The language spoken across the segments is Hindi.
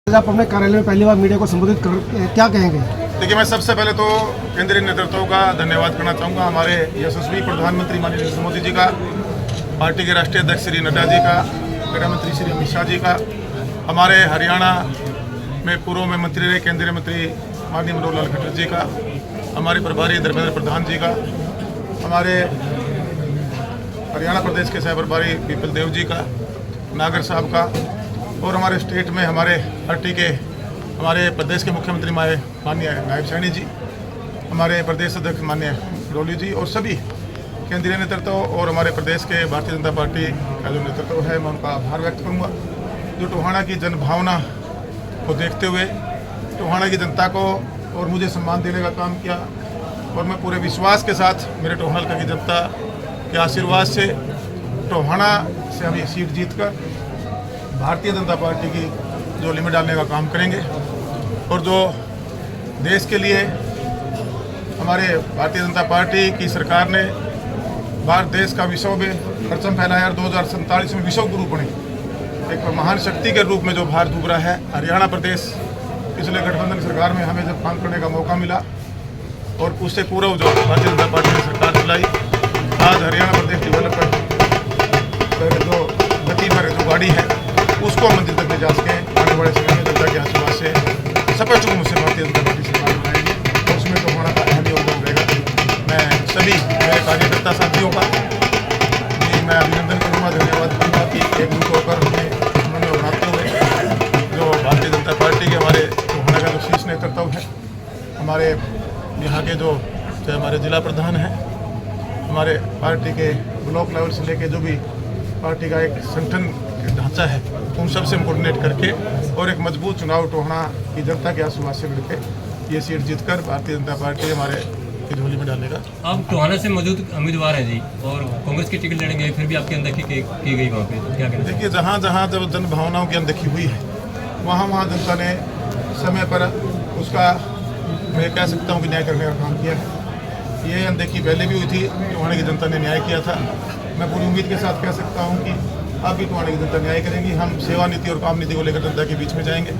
आप अपने कार्यालय में पहली बार मीडिया को संबोधित कर क्या कहेंगे? देखिए, मैं सबसे पहले तो केंद्रीय नेतृत्व का धन्यवाद करना चाहूँगा। हमारे यशस्वी प्रधानमंत्री माननीय नरेंद्र मोदी जी का, पार्टी के राष्ट्रीय अध्यक्ष श्री नड्डा जी का, गृह मंत्री श्री अमित शाह जी का, हमारे हरियाणा में पूर्व में मंत्री रहे केंद्रीय मंत्री माननीय मनोहर लाल खट्टर जी का, हमारे प्रभारी धर्मेंद्र प्रधान जी का, हमारे हरियाणा प्रदेश के सह प्रभारी विपिन देव जी का, नागर साहब का, और हमारे स्टेट में हमारे पार्टी के हमारे प्रदेश के मुख्यमंत्री माननीय नायब सैनी जी, हमारे प्रदेश अध्यक्ष माननीय डोली जी, और सभी केंद्रीय नेतृत्व और हमारे प्रदेश के भारतीय जनता पार्टी का जो नेतृत्व है, मैं उनका आभार व्यक्त करूंगा। जो टोहाना की जनभावना को देखते हुए टोहाना की जनता को और मुझे सम्मान देने का काम किया, और मैं पूरे विश्वास के साथ मेरे टोहाना हल्का की जनता के आशीर्वाद से टोहाना से हम ये सीट जीतकर भारतीय जनता पार्टी की जो लिमिट डालने का काम करेंगे, और जो देश के लिए हमारे भारतीय जनता पार्टी की सरकार ने भारत देश का विश्व में परचम फैलाया और 2047 में विश्व गुरु बने, एक महान शक्ति के रूप में जो भारत उभरा है। हरियाणा प्रदेश पिछले गठबंधन सरकार में हमें जब काम करने का मौका मिला, और उससे पूर्व जो भारतीय जनता पार्टी ने सरकार चलाई, आज हरियाणा प्रदेश डेवलपमेंट जो गति पर जो गाड़ी है उसको मंजिल तक ले जा सके। आने वाले समय में जनता के आशीर्वाद से स्पष्ट रूप से भारतीय जनता पार्टी सरकार बनाएगी, और उसमें तो हमारा अहम योगदान रहेगा। मैं सभी मेरे कार्यकर्ता साथियों का मैं अभिनंदन करूँगा, धन्यवाद करूँगा कि एकजुट होकर उन्होंने बनाते हुए जो भारतीय जनता पार्टी के हमारे टोहाना का जो शीर्ष नेतृत्व है, हमारे यहाँ के जो चाहे हमारे जिला प्रधान हैं, हमारे पार्टी के ब्लॉक लेवल से लेके जो भी पार्टी का एक संगठन ढांचा है, उन सब से कोऑर्डिनेट करके और एक मजबूत चुनाव टोहाना की जनता के आशीर्वाद से मिलकर ये सीट जीतकर भारतीय जनता पार्टी हमारे की झोली में डालेगा। आप टोहाना से मौजूद उम्मीदवार हैं जी, और कांग्रेस की टिकट लड़ेंगे, फिर भी आपकी अनदेखी की गई वहाँ पे, तो क्या करें? देखिए, जहाँ जहाँ जब जन भावनाओं की अनदेखी हुई है, वहाँ वहाँ जनता ने समय पर उसका मैं कह सकता हूँ कि न्याय करने का काम किया है। ये अनदेखी पहले भी हुई थी, टोहाना की जनता ने न्याय किया था। मैं पूरी उम्मीद के साथ कह सकता हूँ कि अब भी टोहाना की जनता न्याय करेंगी। हम सेवा नीति और काम नीति को लेकर जनता के बीच में जाएंगे।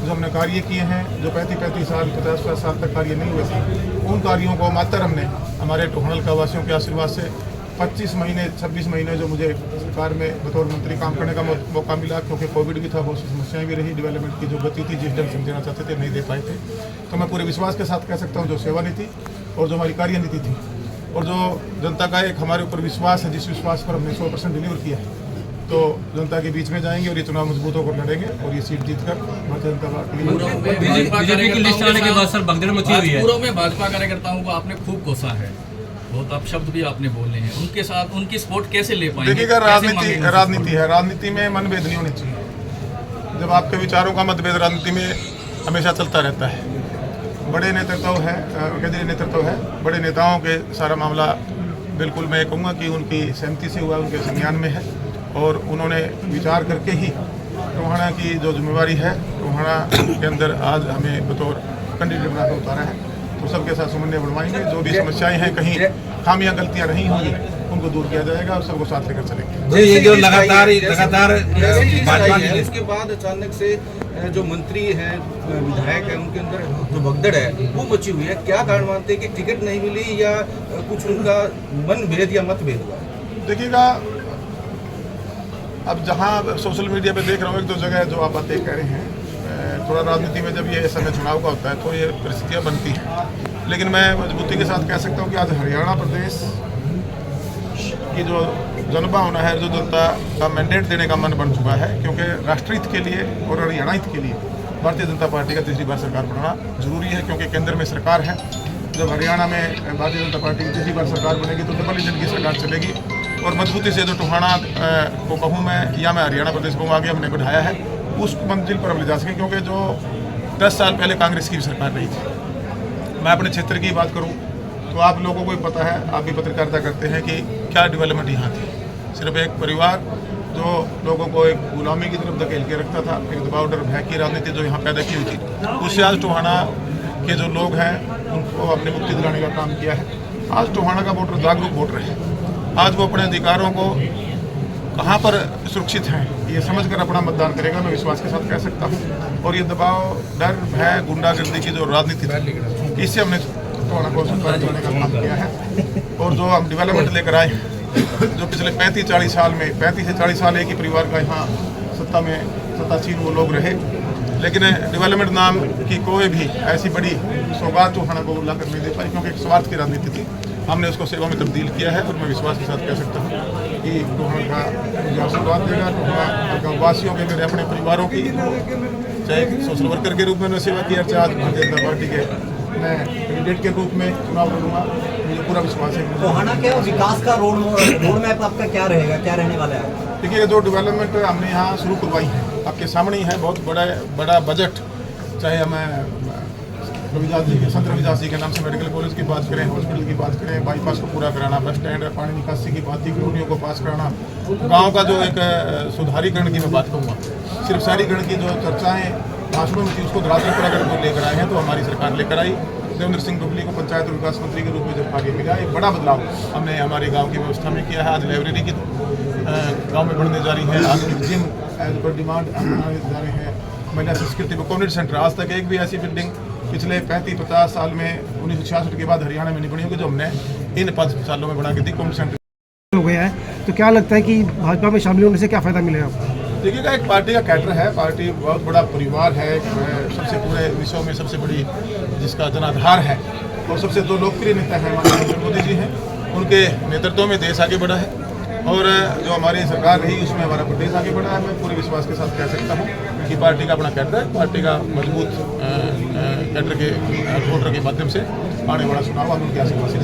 जो हमने कार्य किए हैं, जो 35 साल 50 साल तक कार्य नहीं हुए थे, उन कार्यों को मात्र हमने हमारे टोहाना हल्का वासियों के आशीर्वाद से 26 महीने जो मुझे सरकार में बतौर मंत्री काम करने का मौका मिला, क्योंकि कोविड भी था, बहुत सी समस्याएं भी रही, डेवलपमेंट की जो गति थी जिस ढंग से देना चाहते थे नहीं दे पाए थे, तो मैं पूरे विश्वास के साथ कह सकता हूँ जो सेवा नीति और जो हमारी कार्य नीति थी, और जो जनता का एक हमारे ऊपर विश्वास है, जिस विश्वास पर हमने 100% डिलीवर किया है, तो जनता के बीच में जाएंगे और ये चुनाव मजबूत होकर लड़ेंगे, और ये सीट जीतकर भारतीय जनता पार्टी बीजेपी की लिस्ट आने के बाद सर भगदड़ मची हुई है। पूर्व में भाजपा कार्यकर्ताओं को आपने खूब कोसा है, बहुत अपशब्द भी आपने बोले हैं, उनके साथ उनकी सपोर्ट कैसे ले पाएंगे? देखिएगा, राजनीति है, राजनीति में मनभेद नहीं होनी चाहिए। जब आपके विचारों का मतभेद राजनीति में हमेशा चलता रहता है। बड़े नेतृत्व है, केंद्रीय नेतृत्व है, बड़े नेताओं के सारा मामला बिल्कुल मैं कहूँगा कि उनकी सहमति से हुआ, उनके संज्ञान में है, और उन्होंने विचार करके ही टोहाना की जो जिम्मेवारी है टोहाना के अंदर आज हमें बतौर कैंडिडेट बनाकर उतारा है। तो सबके साथ समन्वय बढ़वाएंगे, जो भी समस्याएं हैं, कहीं खामियां गलतियां नहीं होंगी, उनको दूर किया जाएगा और सबको साथ लेकर चलेंगे। ये जो लगातार उसके बाद अचानक से जो मंत्री हैं, विधायक हैं, उनके अंदर जो भगदड़ है वो मची हुई है। क्या कारण मानते हैं कि टिकट नहीं मिली या कुछ उनका मनभेद या मतभेद हुआ? देखिएगा, अब जहाँ सोशल मीडिया पे देख रहा हूँ एक दो जगह जो आप बातें कह रहे हैं, थोड़ा राजनीति में जब ये समय चुनाव का होता है तो ये परिस्थितियाँ बनती हैं, लेकिन मैं मजबूती के साथ कह सकता हूँ कि आज हरियाणा प्रदेश की जो जनभावना है, जो जनता का मैंडेट देने का मन बन चुका है, क्योंकि राष्ट्र हित के लिए और हरियाणा हित के लिए भारतीय जनता पार्टी का तीसरी बार सरकार बनाना जरूरी है, क्योंकि केंद्र में सरकार है। जब हरियाणा में भारतीय जनता पार्टी की तीसरी बार सरकार बनेगी तो डबल इंजन की सरकार चलेगी, और मजबूती से जो टोहाना को कहूँ मैं, या मैं हरियाणा प्रदेश को आगे हमने बढ़ाया है, उस मंजिल पर हम ले जा सकें, क्योंकि जो 10 साल पहले कांग्रेस की सरकार रही थी। मैं अपने क्षेत्र की बात करूँ तो आप लोगों को भी पता है, आप भी पत्रकारिता करते हैं कि क्या डेवलपमेंट यहाँ थी। सिर्फ एक परिवार जो लोगों को एक गुलामी की तरफ धकेल के रखता था, एक दबाव डर भय की राजनीति जो यहाँ पैदा की हुई थी, उससे आज टोहाना के जो लोग हैं उनको अपनी मुक्ति दिलाने का काम किया है। आज टोहाना का वोटर जागरूक वोटर है। आज वो अपने अधिकारों को कहाँ पर सुरक्षित हैं ये समझकर अपना मतदान करेगा, मैं विश्वास के साथ कह सकता हूँ। और ये दबाव, डर, भय, गुंडागर्दी की जो राजनीति थी, इससे हमने टोहाना को सरकार चलाने का काम किया है। और जो हम डेवलपमेंट लेकर आए हैं, जो पिछले 35-40 साल में 35 से 40 साल एक ही परिवार का यहाँ सत्तासीन वो लोग रहे, लेकिन डेवलपमेंट नाम की कोई भी ऐसी बड़ी सौगात टोहाना को ला कर नहीं दे पाई, क्योंकि एक स्वार्थ की राजनीति थी। हमने उसको सेवा में तब्दील किया है और मैं विश्वास के साथ कह सकता हूँ कि टोहाना का मुझे आशीर्वाद देगा। टोहाना वासियों के, मेरे अपने परिवारों की, चाहे सोशल वर्कर के रूप में मैंने सेवा की, चाहे भारतीय जनता पार्टी के मैं कैंडिडेट के रूप में चुनाव लड़ूंगा, मुझे पूरा विश्वास है। टोहाना के विकास का रोड मैप आपका क्या रहेगा, क्या रहने वाला है? देखिए, जो डेवलपमेंट हमने यहाँ शुरू करवाई है आपके सामने ही है, बहुत बड़ा बजट, चाहे हमें रविदास जी के, संत रविदास जी के नाम से मेडिकल कॉलेज की बात करें, हॉस्पिटल की बात करें, बाईपास को पूरा कराना, बस स्टैंड, पानी निकासी की बात की, कॉलोनियों को पास कराना, गाँव का जो एक सुधारीकरण की मैं बात करूँगा। सिर्फ शहरीकरण की जो चर्चाएँ भाषणों में थी, उसको धरातल पर अगर कोई लेकर आए हैं तो हमारी सरकार लेकर आई। देवेंद्र सिंह डुगली को पंचायत और विकास मंत्री के रूप में जब आगे मिला, एक बड़ा बदलाव हमने हमारे गांव की व्यवस्था में किया है। आज लाइब्रेरी की गांव में बढ़ने जा रही है, आधुनिक जिम एज पर डिमांड बनाने जा रहे हैं, महिला संस्कृति व कम्युनिटी सेंटर। आज तक एक भी ऐसी बिल्डिंग पिछले 35-50 साल में 1966 के बाद हरियाणा में नहीं बनी होगी जो हमने इन 5 सालों में बना के दी। कम्युनिटी सेंटर हो गया है, तो क्या लगता है कि भाजपा में शामिल होने से क्या फायदा मिलेगा आपको? देखिएगा, एक पार्टी का कैडर है, पार्टी बहुत बड़ा परिवार है, सबसे पूरे विश्व में सबसे बड़ी जिसका जनाधार है और सबसे जो लोकप्रिय नेता है हमारे नरेंद्र मोदी जी हैं, उनके नेतृत्व में देश आगे बढ़ा है। और जो हमारी सरकार रही उसमें हमारा प्रदेश आगे बढ़ा है। मैं पूरे विश्वास के साथ कह सकता हूँ कि पार्टी का अपना कैडर है, पार्टी का मजबूत कैडर के वोटर के माध्यम से आने वाला चुनाव हम उनके आशीर्वाद से।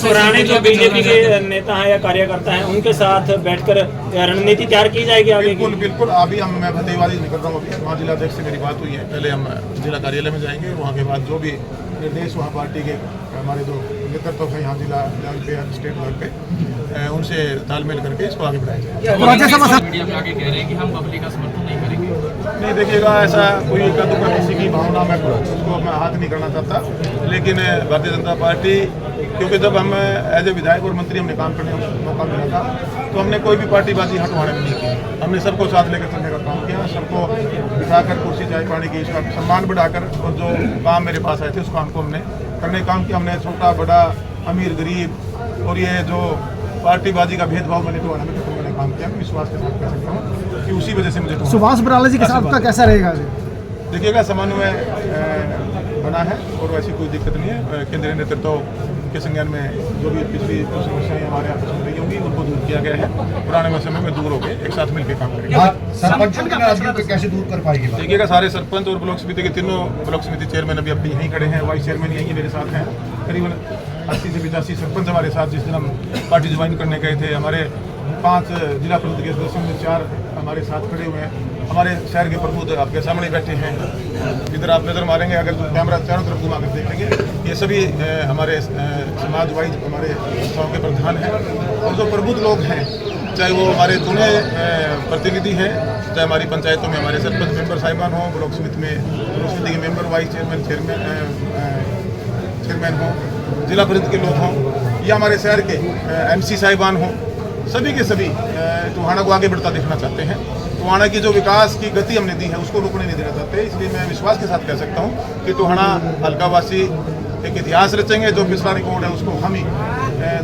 पुराने जो बीजेपी के नेता हैं या कार्यकर्ता हैं उनके साथ बैठकर रणनीति तैयार की जाएगी आगे? बिल्कुल। अभी मैं भतेवादी निकल रहा हूँ, अभी वहाँ जिलाध्यक्ष से मेरी बात हुई है, पहले हम जिला कार्यालय में जाएंगे, वहाँ के बाद जो भी निर्देश वहाँ पार्टी के हमारे जो नेतृत्व है यहाँ जिला लेवल पे, स्टेट लेवल पे, उनसे तालमेल करके इसको आगे बढ़ाया जाए। मीडिया में आगे कह रहे हैं कि हम पब्लिक का समर्थन नहीं करेंगे। नहीं, देखिएगा, ऐसा कोई का दुखा किसी की भावना में उसको मैं हाथ नहीं करना चाहता, लेकिन भारतीय जनता पार्टी, क्योंकि जब हम एज ए विधायक और मंत्री हमने काम करने का मौका मिला था तो हमने कोई भी पार्टीबाजी हटवाने में नहीं की। हमने सबको साथ लेकर चलने का काम किया, सबको बिठाकर कुर्सी चाय पानी की इसका सम्मान बढ़ाकर, और जो काम मेरे पास आए थे उस काम को हमने करने का काम किया। हमने छोटा बड़ा, अमीर गरीब और ये जो पार्टीबाजी का भेदभाव मैंने टोहाना में खत्म करने का काम किया। मैं विश्वास के साथ कह सकता हूँ कि उसी वजह से मुझे सुभाष बराला जी के साथ का कैसा रहेगा? देखिएगा, समन्वय बना है और वैसी कोई दिक्कत नहीं है। केंद्रीय नेतृत्व के संज्ञान में जो भी पिछली समस्याएं हमारे आपस में रही होंगी उनको दूर किया गया है, पुराने समय में दूर हो गए, एक साथ मिलकर काम करेंगे। सरपंचों की नाराजगी को कैसे दूर कर पाएगी? देखिएगा, सारे सरपंच और ब्लॉक समिति के तीनों ब्लॉक समिति चेयरमैन अभी अपनी यहीं खड़े हैं, वाइस चेयरमैन यहीं मेरे साथ हैं। करीबन 80 से 85 सरपंच हमारे साथ जिस दिन हम पार्टी ज्वाइन करने गए थे, हमारे 5 जिला परिषद के सदस्यों में 4 हमारे साथ खड़े हुए हैं। हमारे शहर के प्रमुख आपके सामने बैठे हैं, इधर आप नज़र मारेंगे, अगर कैमरा चारों तरफ घुमा कर देखेंगे, ये सभी हमारे समाज वाइज हमारे संस्थाओं के प्रधान हैं। और जो प्रबुद्ध लोग हैं, चाहे वो हमारे चुने प्रतिनिधि हैं, चाहे हमारी पंचायतों में हमारे सरपंच मेंबर साहिबान हों, ब्लॉक समिति में ब्लॉक समिति के मेंबर, वाइस चेयरमैन हों, जिला परिषद के लोग हों, या हमारे शहर के MC साहिबान हों, सभी के सभी टोहाना को आगे बढ़ता देखना चाहते हैं। टोहाना की जो विकास की गति हमने दी है उसको रुकने नहीं देना चाहते। इसलिए मैं विश्वास के साथ कह सकता हूँ कि टोहाना हल्कावासी एक इतिहास रचेंगे। जो पिछला रिकॉर्ड है उसको हम ही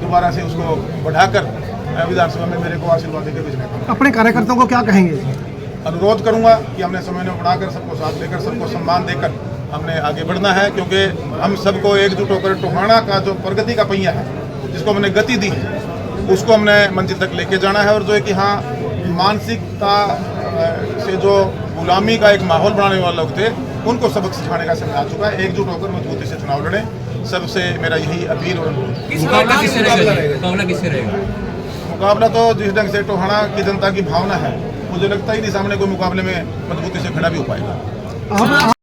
दोबारा से उसको बढ़ाकर विधानसभा में मेरे को आशीर्वाद देकर भेजने का। अपने कार्यकर्ताओं को क्या कहेंगे? अनुरोध करूँगा कि हमने समन्वय बनाकर, सबको साथ लेकर, सबको सम्मान देकर हमने आगे बढ़ना है, क्योंकि हम सबको एकजुट होकर टोहाना का जो प्रगति का पहिया है, जिसको हमने गति दी है, उसको हमने मंजिल तक लेके जाना है। और जो है कि हाँ, मानसिकता से जो गुलामी का एक माहौल बनाने वाले लोग थे, उनको सबक सिखाने का समय आ चुका है। एकजुट होकर मजबूती से चुनाव लड़ें, सबसे मेरा यही अपील और अनुरोध। मुकाबला किससे रहेगा? मुकाबला तो जिस ढंग से टोहाना की जनता की भावना है, मुझे लगता ही नहीं सामने कोई मुकाबले में मजबूती से खड़ा भी हो पाएगा।